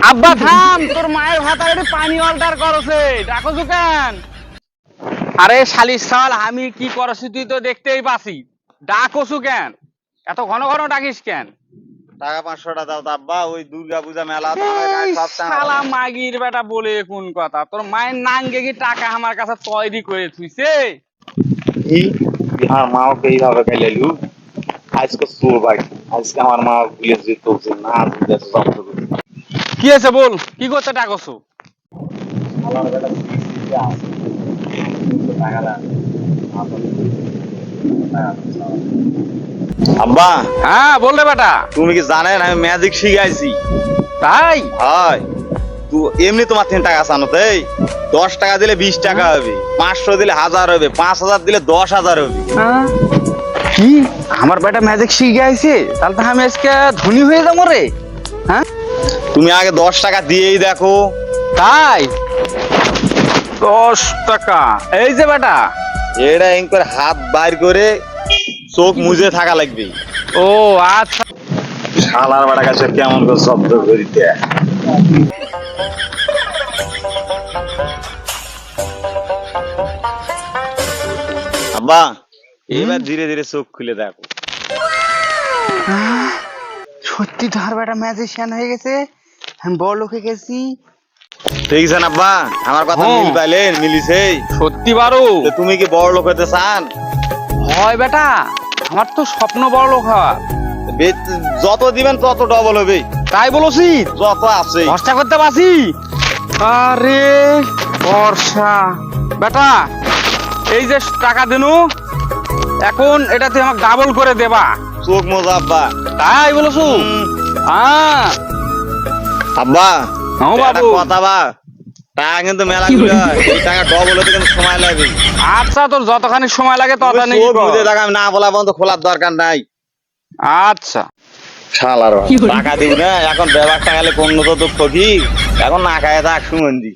আব্বা থাম, তোর মায়ের ভাতার একটু পানি অল্টার করছে, ডাকো কেন? আরে শালির শাল, আমি কি করছি তুই তো দেখতেই পাসি, ডাকছু কেন? এত ঘন ঘন ডাকিস কেন? টাকা 500টা দাও তো আব্বা, ওই দুর্গা পূজা মেলা এই শালা মাগির বেটা বলে কোন কথা, তোর মায়ের নাঙ্গে কি টাকা আমার কাছে তৈরি করে থুইছে? আমার মাও এইভাবে খাইলাইলু আজকে তোর ভাই, আজকে আমার মা ভুলে যেত না কি আছে বল, কি করতে ডাকছু? আব্বা হ্যাঁ বল রে বেটা। তুমি কি জানেন আমি ম্যাজিক শিখাইছি? তাই? হয় এমনি তোমার 3 টাকা চানো তাই 10 টাকা দিলে 20 টাকা হবে, 500 দিলে 1000 হবে, 5000 দিলে 10,000 হবে। কি আমার বেটা ম্যাজিক শিখে আইছে? তাহলে তো আমি আজকে ধনী হয়ে যাবো রে। হ্যাঁ তুমি আগে 10 টাকা দিয়েই দেখো। তাই? 10 টাকা? এই যে বেটা, এটা করে হাত বাইর করে চোখ মুজে থাকা লাগবে। ও আচ্ছা। শালার বেটা কাছে কেমন করে শব্দ করিতে। আব্বা এবার ধীরে ধীরে চোখ খুলে দেখো। সত্যি তো আর বেটা ম্যাজিশিয়ান হয়ে গেছে, আমি বড় লোক হয়ে গেছি। দেখছেন আব্বা আমার কথা মিল পাইলেন? মিলিছে সত্যি বারো। তুমি কি বড় লোক হতে চান? হয় বেটা, আমার তো স্বপ্ন বড় লোক হওয়ার। যত দিবেন তত ডবল হবে। তাই বলছি, যত আছে ভরসা করতে পারছি। আরে বর্ষা বেটা, এই যে টাকা দিনু, এখন এটা তুই আমাকে ডাবল করে দেবা। চোখ মোজা আব্বা। তাই বলছু? হ্যাঁ আব্বা হ্যাঁ বাবু, কথা বা টাকা কিন্তু মেলা গুলো, এই টাকা ডবল হতে কিন্তু সময় লাগে। আচ্ছা তোর যতখানি সময় লাগে ততখানি চোখ মুজে থাকা আমি না বলা বন্ধ খোলার দরকার নাই। আচ্ছা শালার টাকা দিব না এখন, ব্যবহার টাকালে কোন তো ফকি এখন না খায় থাক সুমন্দি।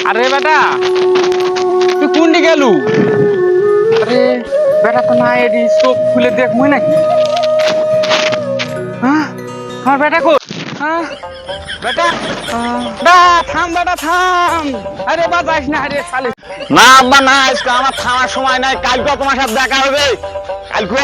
আরে বেটা তুই কোনটি গেলু? আরে বেটা তো না, এডি চোখ খুলে দেখবই নাকি? হ্যাঁ আমার বেটা কো? হ্যাঁ বেটা, থাম বেটা থাম। আরে বা যাইস না, আরে শালি। না আব্বা না, আজকে আমার থামার সময় নাই, কালকে তোমার সাথে দেখা হবে। কালকে